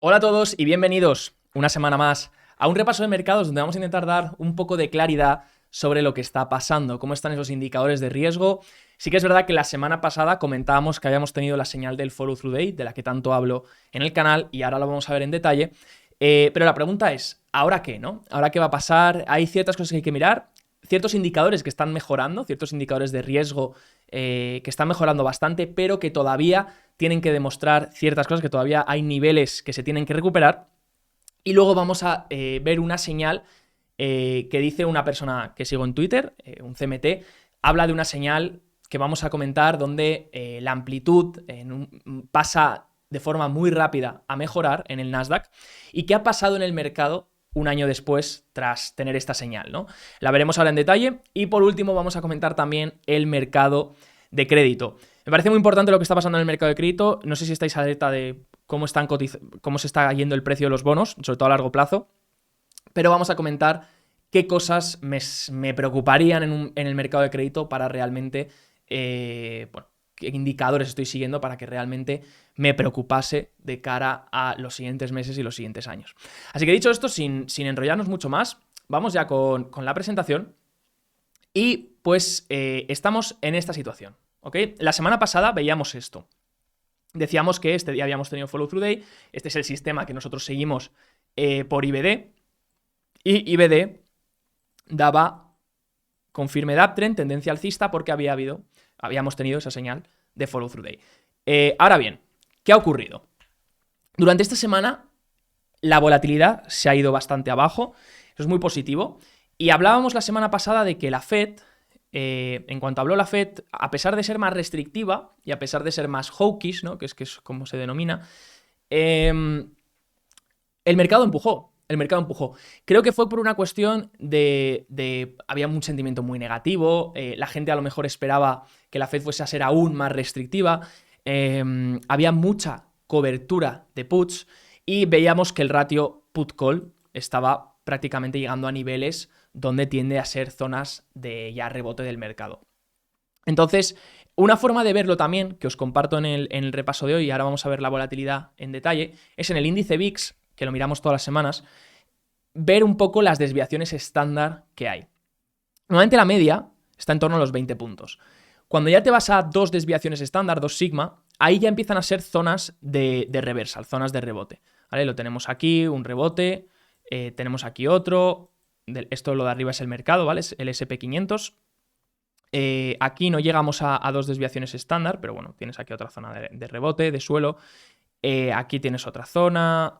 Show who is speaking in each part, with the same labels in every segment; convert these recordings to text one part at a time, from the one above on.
Speaker 1: Hola a todos y bienvenidos una semana más a un repaso de mercados donde vamos a intentar dar un poco de claridad sobre lo que está pasando, cómo están esos indicadores de riesgo. Sí que es verdad que la semana pasada comentábamos que habíamos tenido la señal del follow through day, de la que tanto hablo en el canal, y ahora lo vamos a ver en detalle. Pero la pregunta es, ¿ahora qué, no? ¿Ahora qué va a pasar? Hay ciertas cosas que hay que mirar, ciertos indicadores que están mejorando, ciertos indicadores de riesgo que están mejorando bastante, pero que todavía tienen que demostrar ciertas cosas, que todavía hay niveles que se tienen que recuperar. Y luego vamos a ver una señal que dice una persona que sigo en Twitter, un CMT, habla de una señal que vamos a comentar donde la amplitud pasa de forma muy rápida a mejorar en el Nasdaq y qué ha pasado en el mercado un año después tras tener esta señal, ¿no? La veremos ahora en detalle y por último vamos a comentar también el mercado de crédito. Me parece muy importante lo que está pasando en el mercado de crédito. No sé si estáis alerta de cómo se está yendo el precio de los bonos, sobre todo a largo plazo, pero vamos a comentar qué cosas me preocuparían en el mercado de crédito para realmente, qué indicadores estoy siguiendo para que realmente me preocupase de cara a los siguientes meses y los siguientes años. Así que dicho esto, sin enrollarnos mucho más, vamos ya con la presentación y pues estamos en esta situación, ¿ok? La semana pasada veíamos esto. Decíamos que este día habíamos tenido follow through day, este es el sistema que nosotros seguimos por IBD, y IBD daba confirmed uptrend, tendencia alcista, porque habíamos tenido esa señal de follow through day. Ahora bien, ¿qué ha ocurrido? Durante esta semana la volatilidad se ha ido bastante abajo, eso es muy positivo, y hablábamos la semana pasada de que la Fed, en cuanto habló la Fed, a pesar de ser más restrictiva y a pesar de ser más hawkish, ¿no? que es como se denomina, el mercado empujó. El mercado empujó. Creo que fue por una cuestión había un sentimiento muy negativo, la gente a lo mejor esperaba que la Fed fuese a ser aún más restrictiva, había mucha cobertura de puts y veíamos que el ratio put-call estaba prácticamente llegando a niveles donde tiende a ser zonas de ya rebote del mercado. Entonces, una forma de verlo también, que os comparto en el repaso de hoy, y ahora vamos a ver la volatilidad en detalle, es en el índice VIX, que lo miramos todas las semanas, ver un poco las desviaciones estándar que hay. Normalmente la media está en torno a los 20 puntos. Cuando ya te vas a dos desviaciones estándar, 2 sigma, ahí ya empiezan a ser zonas de reversal, zonas de rebote. ¿Vale? Lo tenemos aquí, un rebote, tenemos aquí otro, esto lo de arriba es el mercado, ¿vale? Es el SP500. Aquí no llegamos a dos desviaciones estándar, pero bueno, tienes aquí otra zona de rebote, de suelo. Aquí tienes otra zona.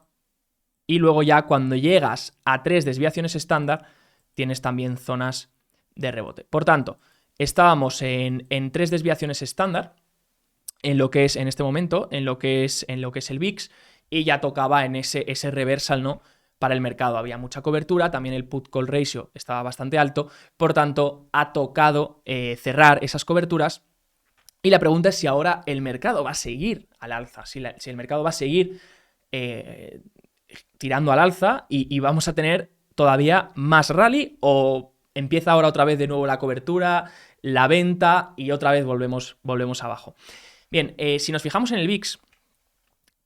Speaker 1: Y luego ya cuando llegas a 3 desviaciones estándar, tienes también zonas de rebote. Por tanto, estábamos en 3 desviaciones estándar, en lo que es en este momento, en lo que es el VIX, y ya tocaba en ese reversal, ¿no? Para el mercado había mucha cobertura, también el put-call ratio estaba bastante alto, por tanto, ha tocado cerrar esas coberturas. Y la pregunta es si ahora el mercado va a seguir al alza, si el mercado va a seguir tirando al alza y vamos a tener todavía más rally, o empieza ahora otra vez de nuevo la cobertura, la venta y otra vez volvemos abajo. Bien, si nos fijamos en el VIX,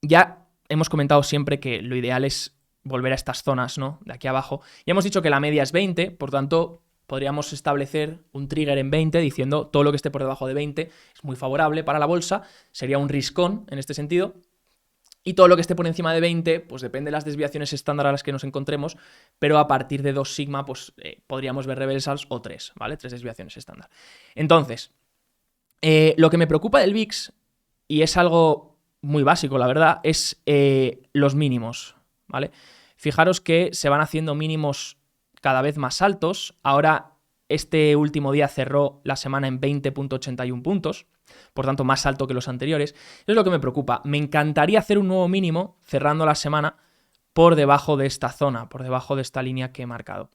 Speaker 1: ya hemos comentado siempre que lo ideal es volver a estas zonas, ¿no? De aquí abajo. Ya hemos dicho que la media es 20, por tanto podríamos establecer un trigger en 20 diciendo todo lo que esté por debajo de 20 es muy favorable para la bolsa, sería un risk-on en este sentido. Y todo lo que esté por encima de 20, pues depende de las desviaciones estándar a las que nos encontremos, pero a partir de 2 sigma, pues podríamos ver reversals o 3, ¿vale? 3 desviaciones estándar. Entonces, lo que me preocupa del VIX, y es algo muy básico, la verdad, es los mínimos, ¿vale? Fijaros que se van haciendo mínimos cada vez más altos. Ahora, este último día cerró la semana en 20.81 puntos, por tanto más alto que los anteriores. Eso es lo que me preocupa. Me encantaría hacer un nuevo mínimo cerrando la semana por debajo de esta zona, por debajo de esta línea que he marcado.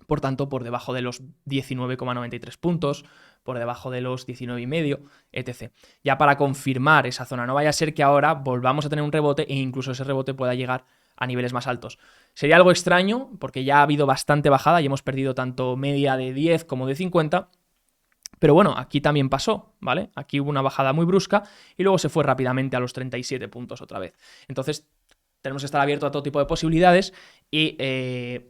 Speaker 1: Por tanto, por debajo de los 19,93 puntos, por debajo de los 19,5, etc. Ya para confirmar esa zona. No vaya a ser que ahora volvamos a tener un rebote e incluso ese rebote pueda llegar a niveles más altos. Sería algo extraño porque ya ha habido bastante bajada y hemos perdido tanto media de 10 como de 50. Pero bueno, aquí también pasó, ¿vale? Aquí hubo una bajada muy brusca y luego se fue rápidamente a los 37 puntos otra vez. Entonces, tenemos que estar abiertos a todo tipo de posibilidades y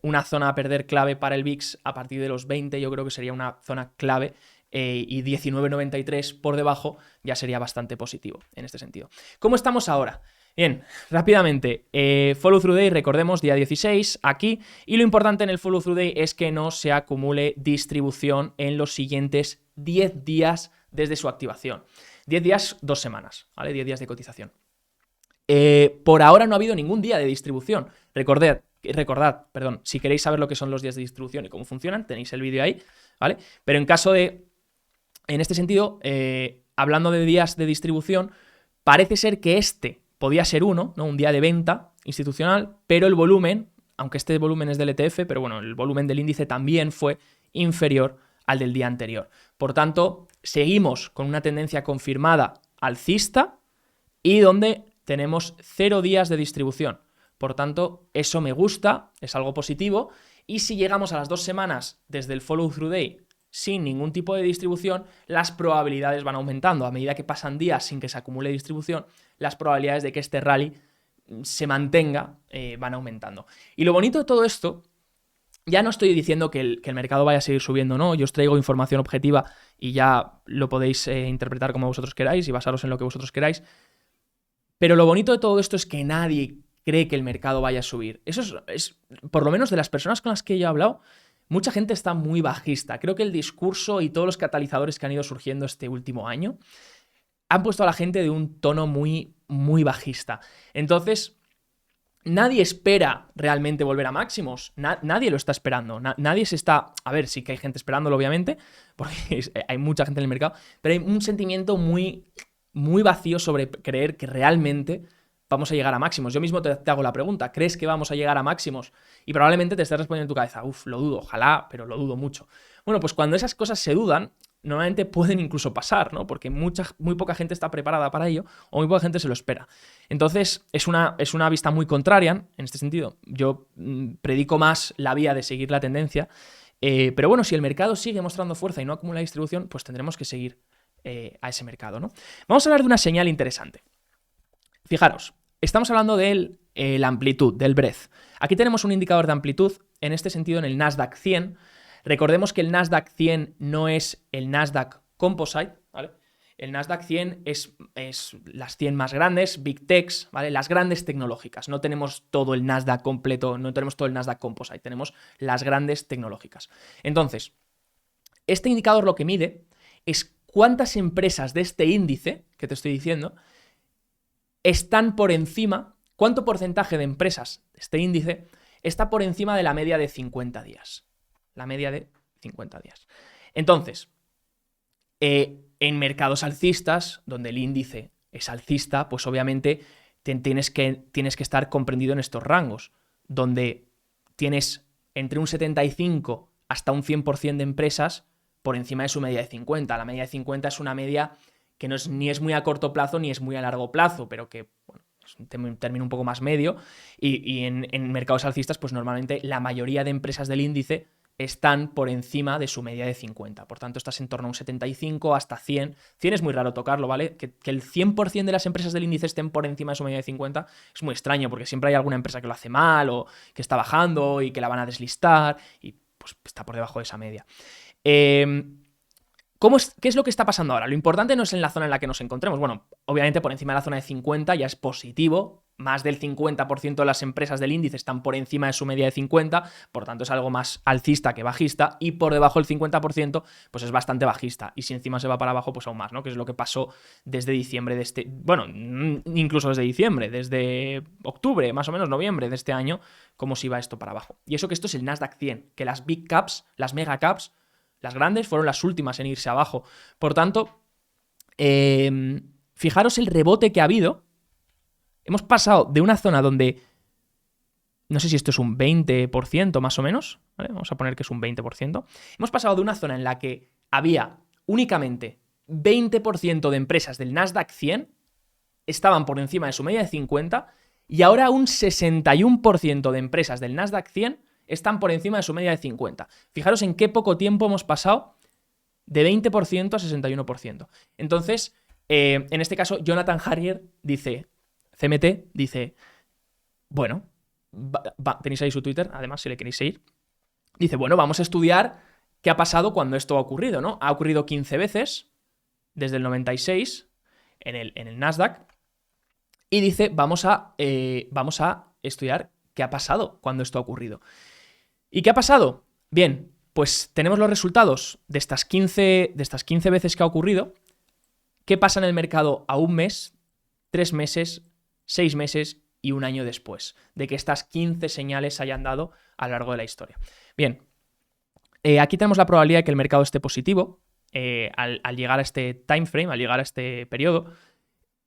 Speaker 1: una zona a perder clave para el VIX a partir de los 20 yo creo que sería una zona clave y 19,93 por debajo ya sería bastante positivo en este sentido. ¿Cómo estamos ahora? Bien, rápidamente, Follow Through Day, recordemos, día 16 aquí, y lo importante en el Follow Through Day es que no se acumule distribución en los siguientes 10 días desde su activación. 10 días, 2 semanas, ¿vale? 10 días de cotización. Por ahora no ha habido ningún día de distribución. Recordad, si queréis saber lo que son los días de distribución y cómo funcionan, tenéis el vídeo ahí, ¿vale? Pero en este sentido, hablando de días de distribución, parece ser que podía ser uno, ¿no? Un día de venta institucional, pero el volumen, aunque este volumen es del ETF, pero bueno, el volumen del índice también fue inferior al del día anterior. Por tanto, seguimos con una tendencia confirmada alcista y donde tenemos 0 días de distribución. Por tanto, eso me gusta, es algo positivo. Y si llegamos a las 2 semanas desde el Follow Through Day sin ningún tipo de distribución, las probabilidades van aumentando. A medida que pasan días sin que se acumule distribución, las probabilidades de que este rally se mantenga van aumentando. Y lo bonito de todo esto, ya no estoy diciendo que el mercado vaya a seguir subiendo, no, yo os traigo información objetiva y ya lo podéis interpretar como vosotros queráis y basaros en lo que vosotros queráis. Pero lo bonito de todo esto es que nadie cree que el mercado vaya a subir. Eso es por lo menos de las personas con las que yo he hablado, mucha gente está muy bajista. Creo que el discurso y todos los catalizadores que han ido surgiendo este último año han puesto a la gente de un tono muy, muy bajista. Entonces, nadie espera realmente volver a máximos. Nadie lo está esperando. Nadie se está... A ver, sí que hay gente esperándolo, obviamente, porque hay mucha gente en el mercado, pero hay un sentimiento muy, muy vacío sobre creer que realmente vamos a llegar a máximos. Yo mismo te hago la pregunta, ¿crees que vamos a llegar a máximos? Y probablemente te estés respondiendo en tu cabeza, lo dudo, ojalá, pero lo dudo mucho. Bueno, pues cuando esas cosas se dudan, normalmente pueden incluso pasar, ¿no? Porque muy poca gente está preparada para ello o muy poca gente se lo espera. Entonces, es una vista muy contraria en este sentido. Yo predico más la vía de seguir la tendencia, pero bueno, si el mercado sigue mostrando fuerza y no acumula distribución, pues tendremos que seguir a ese mercado, ¿no? Vamos a hablar de una señal interesante. Fijaros, estamos hablando de la amplitud, del breadth. Aquí tenemos un indicador de amplitud, en este sentido en el Nasdaq 100. Recordemos que el Nasdaq 100 no es el Nasdaq Composite, ¿vale? El Nasdaq 100 es las 100 más grandes, Big Techs, ¿vale? Las grandes tecnológicas. No tenemos todo el Nasdaq completo, no tenemos todo el Nasdaq Composite, tenemos las grandes tecnológicas. Entonces, este indicador lo que mide es cuántas empresas de este índice que te estoy diciendo están por encima, cuánto porcentaje de empresas de este índice está por encima de la media de 50 días. La media de 50 días. Entonces, en mercados alcistas, donde el índice es alcista, pues obviamente tienes que estar comprendido en estos rangos, donde tienes entre un 75 hasta un 100% de empresas por encima de su media de 50. La media de 50 es una media que ni es muy a corto plazo ni es muy a largo plazo, pero que bueno, es un término un poco más medio, y en mercados alcistas pues normalmente la mayoría de empresas del índice están por encima de su media de 50. Por tanto, estás en torno a un 75 hasta 100. 100 es muy raro tocarlo, ¿vale? Que el 100% de las empresas del índice estén por encima de su media de 50 es muy extraño, porque siempre hay alguna empresa que lo hace mal o que está bajando y que la van a deslistar y pues está por debajo de esa media. ¿Qué es lo que está pasando ahora? Lo importante no es en la zona en la que nos encontremos. Bueno, obviamente por encima de la zona de 50 ya es positivo. Más del 50% de las empresas del índice están por encima de su media de 50, por tanto es algo más alcista que bajista, y por debajo del 50% pues es bastante bajista, y si encima se va para abajo pues aún más, ¿no? Que es lo que pasó desde diciembre bueno, incluso desde diciembre, desde octubre, más o menos noviembre de este año, cómo se iba esto para abajo. Y eso que esto es el Nasdaq 100, que las big caps, las mega caps, las grandes fueron las últimas en irse abajo. Por tanto, fijaros el rebote que ha habido. Hemos pasado de una zona donde, no sé si esto es un 20% más o menos, ¿vale? Vamos a poner que es un 20%. Hemos pasado de una zona en la que había únicamente 20% de empresas del Nasdaq 100 estaban por encima de su media de 50, y ahora un 61% de empresas del Nasdaq 100 están por encima de su media de 50. Fijaros en qué poco tiempo hemos pasado de 20% a 61%. Entonces, en este caso, Jonathan Harrier dice, CMT, dice, bueno, tenéis ahí su Twitter, además, si le queréis seguir. Dice, bueno, vamos a estudiar qué ha pasado cuando esto ha ocurrido, ¿no? Ha ocurrido 15 veces desde el 96 en el Nasdaq. Y dice, vamos a estudiar qué ha pasado cuando esto ha ocurrido. ¿Y qué ha pasado? Bien, pues tenemos los resultados de estas 15 veces que ha ocurrido. ¿Qué pasa en el mercado a un mes, 3 meses, 6 meses y un año después de que estas 15 señales se hayan dado a lo largo de la historia? Bien, aquí tenemos la probabilidad de que el mercado esté positivo al llegar a este time frame, al llegar a este periodo.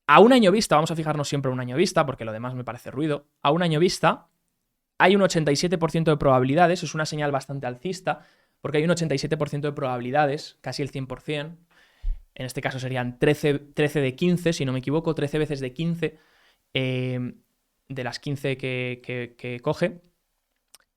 Speaker 1: A un año vista, vamos a fijarnos siempre a un año vista, porque lo demás me parece ruido. A un año vista hay un 87% de probabilidades, es una señal bastante alcista, porque hay un 87% de probabilidades, casi el 100%. En este caso serían 13 de 15, si no me equivoco, 13 veces de 15, de las 15 que coge,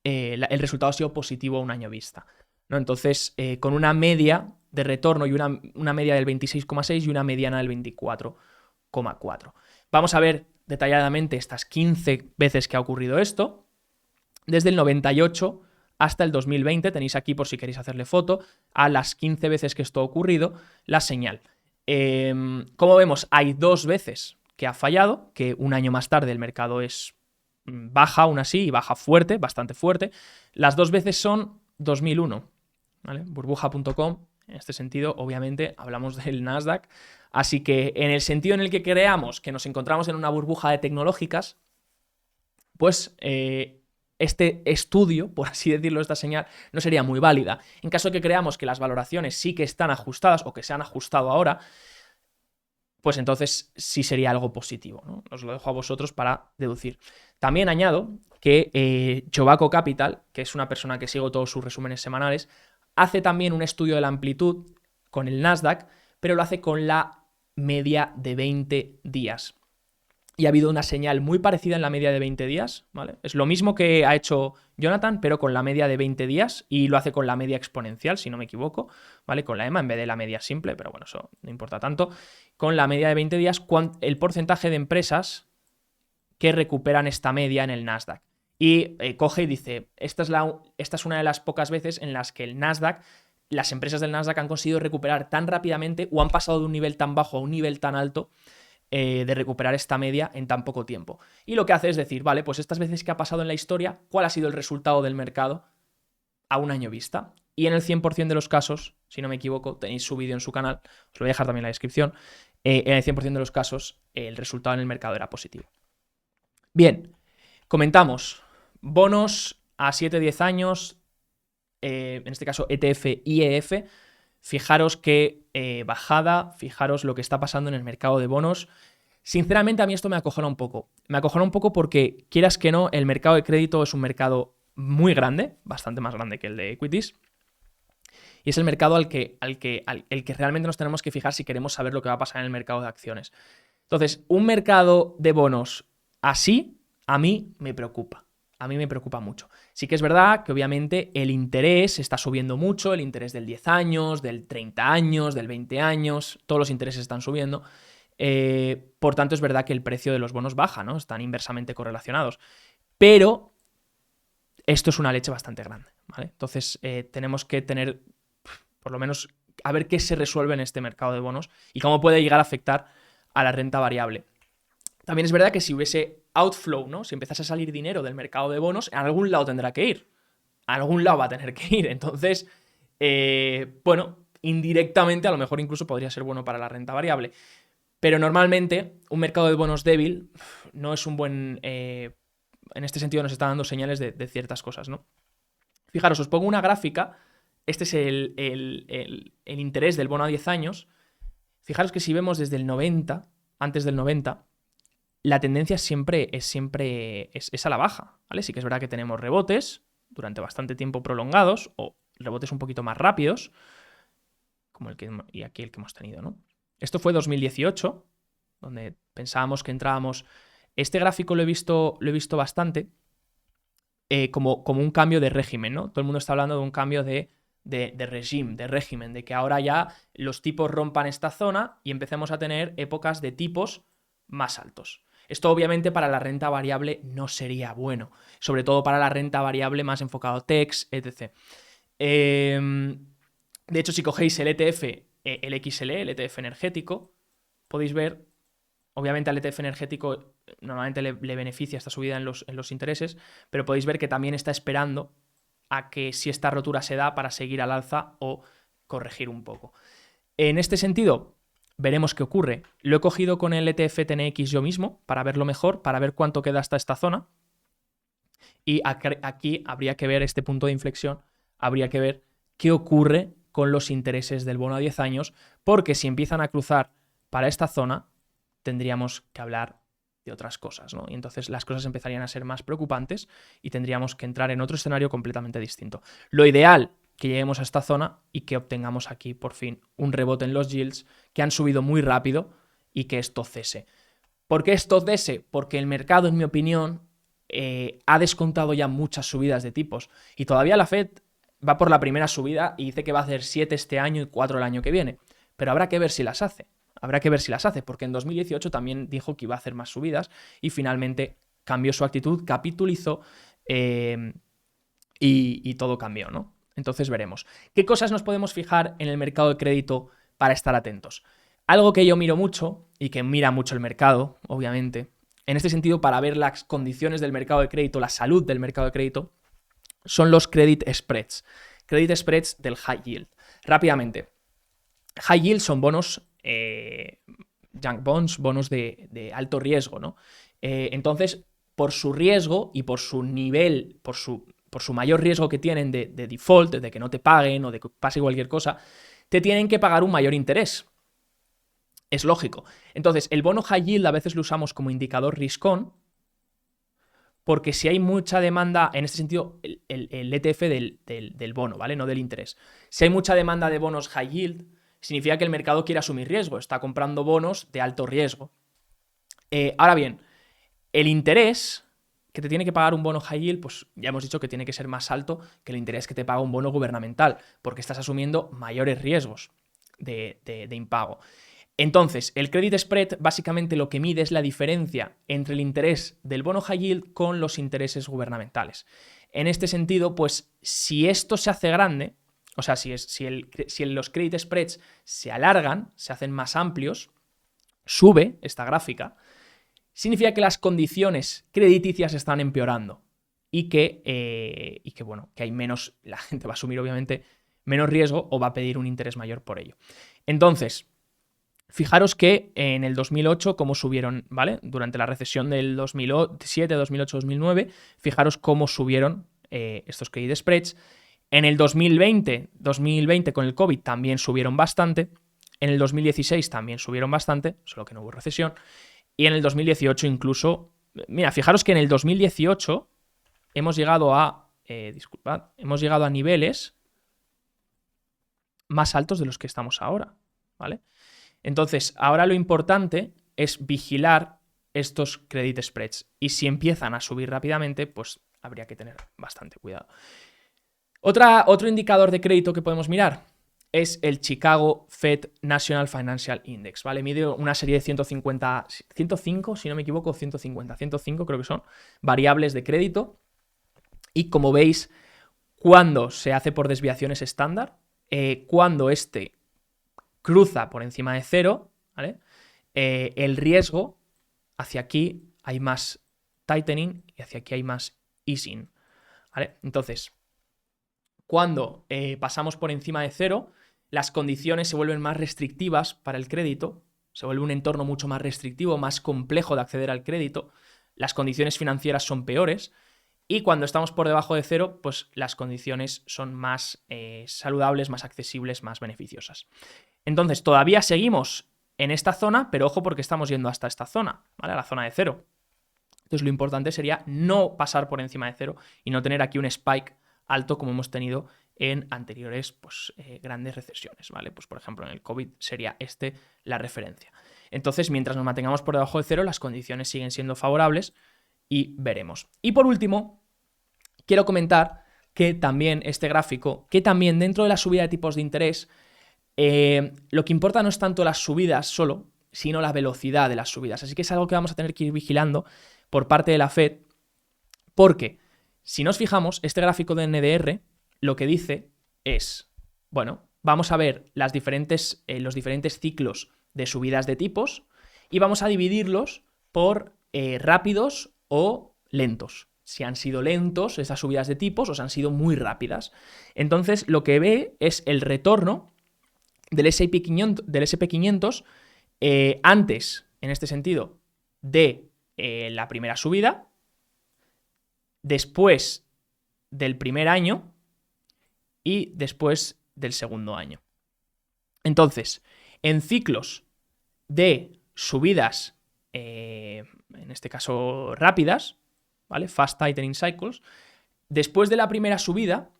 Speaker 1: el resultado ha sido positivo a un año vista, ¿no? Entonces, con una media de retorno y una media del 26,6 y una mediana del 24,4. Vamos a ver detalladamente estas 15 veces que ha ocurrido esto, desde el 98 hasta el 2020, tenéis aquí por si queréis hacerle foto, a las 15 veces que esto ha ocurrido, la señal. Como vemos, hay 2 veces que ha fallado, que un año más tarde el mercado es baja aún así, y baja fuerte, bastante fuerte. Las 2 veces son 2001, ¿vale? Burbuja.com, en este sentido, obviamente, hablamos del Nasdaq. Así que en el sentido en el que creamos que nos encontramos en una burbuja de tecnológicas, pues este estudio, por así decirlo, esta señal, no sería muy válida. En caso de que creamos que las valoraciones sí que están ajustadas o que se han ajustado ahora, pues entonces sí sería algo positivo, ¿no? Os lo dejo a vosotros para deducir. También añado que Chobaco Capital, que es una persona que sigo todos sus resúmenes semanales, hace también un estudio de la amplitud con el Nasdaq, pero lo hace con la media de 20 días. Y ha habido una señal muy parecida en la media de 20 días, ¿vale? Es lo mismo que ha hecho Jonathan, pero con la media de 20 días, y lo hace con la media exponencial, si no me equivoco, ¿vale? Con la EMA en vez de la media simple, pero bueno, eso no importa tanto. Con la media de 20 días, el porcentaje de empresas que recuperan esta media en el Nasdaq. Y coge y dice, esta es una de las pocas veces en las que el Nasdaq, las empresas del Nasdaq han conseguido recuperar tan rápidamente o han pasado de un nivel tan bajo a un nivel tan alto de recuperar esta media en tan poco tiempo. Y lo que hace es decir, vale, pues estas veces que ha pasado en la historia, ¿cuál ha sido el resultado del mercado a un año vista? Y en el 100% de los casos, si no me equivoco, tenéis su vídeo en su canal, os lo voy a dejar también en la descripción, en el 100% de los casos el resultado en el mercado era positivo. Bien, comentamos bonos a 7-10 años, en este caso ETF y EF. Fijaros qué bajada, fijaros lo que está pasando en el mercado de bonos. Sinceramente, a mí esto me acojona un poco. Me acojona un poco porque, quieras que no, el mercado de crédito es un mercado muy grande, bastante más grande que el de equities. Y es el mercado el que realmente nos tenemos que fijar si queremos saber lo que va a pasar en el mercado de acciones. Entonces, un mercado de bonos así, a mí me preocupa. A mí me preocupa mucho. Sí que es verdad que obviamente el interés está subiendo mucho, el interés del 10 años, del 30 años, del 20 años, todos los intereses están subiendo. Por tanto, es verdad que el precio de los bonos baja, ¿no? Están inversamente correlacionados. Pero esto es una leche bastante grande, ¿vale? Entonces, tenemos que tener, por lo menos, a ver qué se resuelve en este mercado de bonos y cómo puede llegar a afectar a la renta variable. También es verdad que si hubiese outflow, ¿no? Si empezase a salir dinero del mercado de bonos, a algún lado tendrá que ir. A algún lado va a tener que ir. Entonces, bueno, indirectamente a lo mejor incluso podría ser bueno para la renta variable. Pero normalmente un mercado de bonos débil no es un buen... en este sentido nos está dando señales de ciertas cosas, ¿no? Fijaros, os pongo una gráfica. Este es el interés del bono a 10 años. Fijaros que si vemos desde el 90, antes del 90... la tendencia siempre es a la baja, ¿vale? Sí que es verdad que tenemos rebotes durante bastante tiempo prolongados o rebotes un poquito más rápidos, como y aquí el que hemos tenido, ¿no? Esto fue 2018, donde pensábamos que entrábamos. Este gráfico lo he visto bastante como un cambio de régimen, ¿no? Todo el mundo está hablando de un cambio de régimen, de que ahora ya los tipos rompan esta zona y empecemos a tener épocas de tipos más altos. Esto obviamente para la renta variable no sería bueno, sobre todo para la renta variable más enfocado a techs, etc. De hecho, si cogéis el ETF, el XLE, el ETF energético, podéis ver, obviamente al ETF energético normalmente le beneficia esta subida en los intereses, pero podéis ver que también está esperando a que si esta rotura se da para seguir al alza o corregir un poco. En este sentido, veremos qué ocurre. Lo he cogido con el ETF TNX yo mismo para verlo mejor, para ver cuánto queda hasta esta zona. Y aquí habría que ver este punto de inflexión, habría que ver qué ocurre con los intereses del bono a 10 años, porque si empiezan a cruzar para esta zona, tendríamos que hablar de otras cosas, ¿no? Y entonces las cosas empezarían a ser más preocupantes y tendríamos que entrar en otro escenario completamente distinto. Lo ideal, que lleguemos a esta zona y que obtengamos aquí por fin un rebote en los yields que han subido muy rápido y que esto cese. ¿Por qué esto cese? Porque el mercado, en mi opinión, ha descontado ya muchas subidas de tipos y todavía la Fed va por la primera subida y dice que va a hacer 7 este año y 4 el año que viene, pero habrá que ver si las hace. Habrá que ver si las hace, porque en 2018 también dijo que iba a hacer más subidas y finalmente cambió su actitud, capitulizó y todo cambió, ¿no? Entonces veremos. ¿Qué cosas nos podemos fijar en el mercado de crédito para estar atentos? Algo que yo miro mucho y que mira mucho el mercado, obviamente, en este sentido para ver las condiciones del mercado de crédito, la salud del mercado de crédito, son los credit spreads. Credit spreads del high yield. Rápidamente, high yield son bonos junk bonds, bonos de alto riesgo, ¿no? Entonces, por su riesgo y por su nivel, por su mayor riesgo que tienen de default, de que no te paguen o de que pase cualquier cosa, te tienen que pagar un mayor interés. Es lógico. Entonces, el bono high yield a veces lo usamos como indicador risk-on, porque si hay mucha demanda, en este sentido, el ETF del bono, ¿vale? No del interés. Si hay mucha demanda de bonos high yield, significa que el mercado quiere asumir riesgo, está comprando bonos de alto riesgo. Ahora bien, el interés que te tiene que pagar un bono high yield, pues ya hemos dicho que tiene que ser más alto que el interés que te paga un bono gubernamental, porque estás asumiendo mayores riesgos de impago. Entonces, el credit spread básicamente lo que mide es la diferencia entre el interés del bono high yield con los intereses gubernamentales. En este sentido, pues si esto se hace grande, o sea, si los credit spreads se alargan, se hacen más amplios, sube esta gráfica, significa que las condiciones crediticias están empeorando y que bueno, que hay menos, la gente va a asumir obviamente menos riesgo o va a pedir un interés mayor por ello. Entonces, fijaros que en el 2008, cómo subieron, ¿vale? Durante la recesión del 2007, 2008, 2009, fijaros cómo subieron estos credit spreads. En el 2020 con el COVID también subieron bastante. En el 2016 también subieron bastante, solo que no hubo recesión. Y en el 2018 incluso... Mira, fijaros que en el 2018 hemos llegado a... hemos llegado a niveles más altos de los que estamos ahora, ¿vale? Entonces, ahora lo importante es vigilar estos credit spreads. Y si empiezan a subir rápidamente, pues habría que tener bastante cuidado. Otro indicador de crédito que podemos mirar es el Chicago Fed National Financial Index, ¿vale? Mide una serie de 105, si no me equivoco, 105 creo que son, variables de crédito. Y como veis, cuando se hace por desviaciones estándar, cuando este cruza por encima de 0, ¿vale? El riesgo, hacia aquí hay más tightening y hacia aquí hay más easing, ¿vale? Entonces, cuando pasamos por encima de 0, las condiciones se vuelven más restrictivas para el crédito, se vuelve un entorno mucho más restrictivo, más complejo de acceder al crédito, las condiciones financieras son peores y cuando estamos por debajo de 0, pues las condiciones son más saludables, más accesibles, más beneficiosas. Entonces, todavía seguimos en esta zona, pero ojo porque estamos yendo hasta esta zona, ¿vale? A la zona de 0. Entonces, lo importante sería no pasar por encima de 0 y no tener aquí un spike alto como hemos tenido en anteriores pues, grandes recesiones, ¿vale? Pues por ejemplo en el COVID sería la referencia. Entonces mientras nos mantengamos por debajo de 0 las condiciones siguen siendo favorables y veremos. Y por último quiero comentar que también este gráfico, que también dentro de la subida de tipos de interés lo que importa no es tanto las subidas solo, sino la velocidad de las subidas. Así que es algo que vamos a tener que ir vigilando por parte de la Fed, porque si nos fijamos, este gráfico de NDR lo que dice es, bueno, vamos a ver los diferentes ciclos de subidas de tipos y vamos a dividirlos por rápidos o lentos. Si han sido lentos esas subidas de tipos o si han sido muy rápidas. Entonces, lo que ve es el retorno del SP500, antes, en este sentido, de la primera subida, después del primer año y después del segundo año. Entonces, en ciclos de subidas, en este caso rápidas, ¿vale? Fast tightening cycles, después de la primera subida,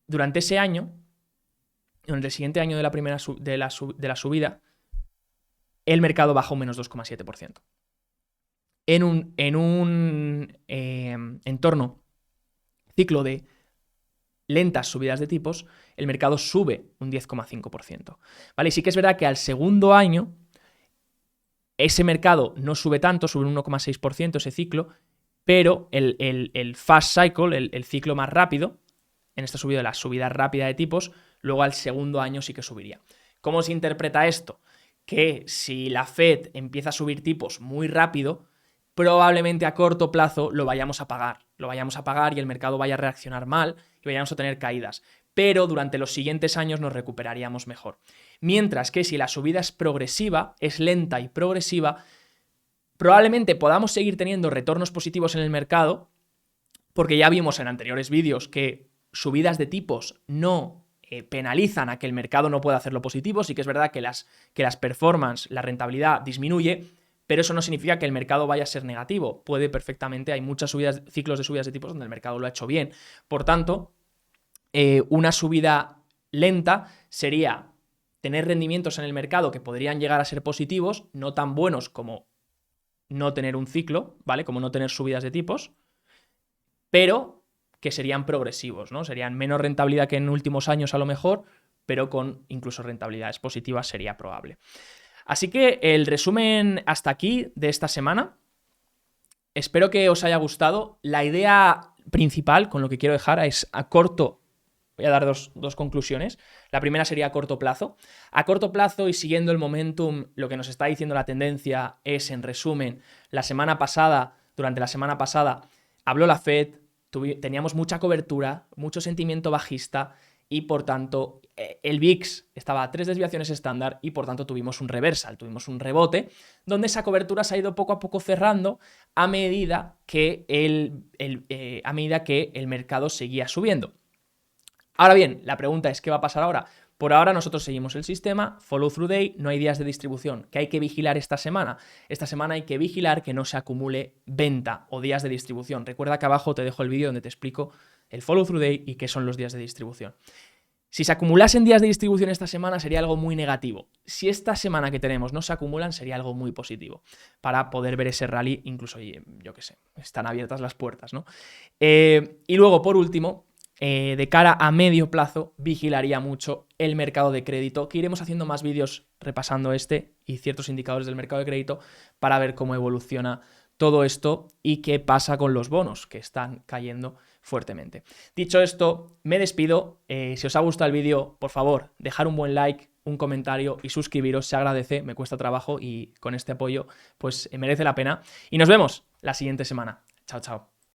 Speaker 1: durante ese año, durante el siguiente año de la primera de la subida, el mercado bajó un menos 2,7%. En un entorno, ciclo de lentas subidas de tipos, el mercado sube un 10,5%. ¿Vale? Y sí que es verdad que al segundo año ese mercado no sube tanto, sube un 1,6% ese ciclo, pero el fast cycle, el ciclo más rápido, en esta subida, la subida rápida de tipos, luego al segundo año sí que subiría. ¿Cómo se interpreta esto? Que si la Fed empieza a subir tipos muy rápido, probablemente a corto plazo lo vayamos a pagar y el mercado vaya a reaccionar mal y vayamos a tener caídas. Pero durante los siguientes años nos recuperaríamos mejor. Mientras que si la subida es progresiva, es lenta y progresiva, probablemente podamos seguir teniendo retornos positivos en el mercado, porque ya vimos en anteriores vídeos que subidas de tipos no penalizan a que el mercado no pueda hacerlo positivo. Sí que es verdad que las performance, la rentabilidad disminuye, pero eso no significa que el mercado vaya a ser negativo. Puede perfectamente, hay muchos ciclos de subidas de tipos donde el mercado lo ha hecho bien. Por tanto, una subida lenta sería tener rendimientos en el mercado que podrían llegar a ser positivos, no tan buenos como no tener un ciclo, ¿vale? Como no tener subidas de tipos, pero que serían progresivos, ¿no? Serían menos rentabilidad que en últimos años a lo mejor, pero con incluso rentabilidades positivas sería probable. Así que el resumen hasta aquí de esta semana. Espero que os haya gustado. La idea principal con lo que quiero dejar es a corto. Voy a dar dos conclusiones. La primera sería a corto plazo. A corto plazo y siguiendo el momentum, lo que nos está diciendo la tendencia es, en resumen, durante la semana pasada, habló la Fed, teníamos mucha cobertura, mucho sentimiento bajista y, por tanto, el VIX estaba a 3 desviaciones estándar y, por tanto, tuvimos un reversal, tuvimos un rebote, donde esa cobertura se ha ido poco a poco cerrando a medida que el mercado seguía subiendo. Ahora bien, la pregunta es, ¿qué va a pasar ahora? Por ahora nosotros seguimos el sistema, follow through day, no hay días de distribución. ¿Qué hay que vigilar esta semana? Esta semana hay que vigilar que no se acumule venta o días de distribución. Recuerda que abajo te dejo el vídeo donde te explico el follow through day y qué son los días de distribución. Si se acumulasen días de distribución esta semana sería algo muy negativo. Si esta semana que tenemos no se acumulan sería algo muy positivo para poder ver ese rally, incluso, yo qué sé, están abiertas las puertas, ¿no? Y luego, por último, de cara a medio plazo, vigilaría mucho el mercado de crédito, que iremos haciendo más vídeos repasando este y ciertos indicadores del mercado de crédito para ver cómo evoluciona todo esto y qué pasa con los bonos que están cayendo fuertemente. Dicho esto, me despido. Si os ha gustado el vídeo, por favor, dejar un buen like, un comentario y suscribiros, se agradece, me cuesta trabajo y con este apoyo pues merece la pena. Y nos vemos la siguiente semana. Chao, chao.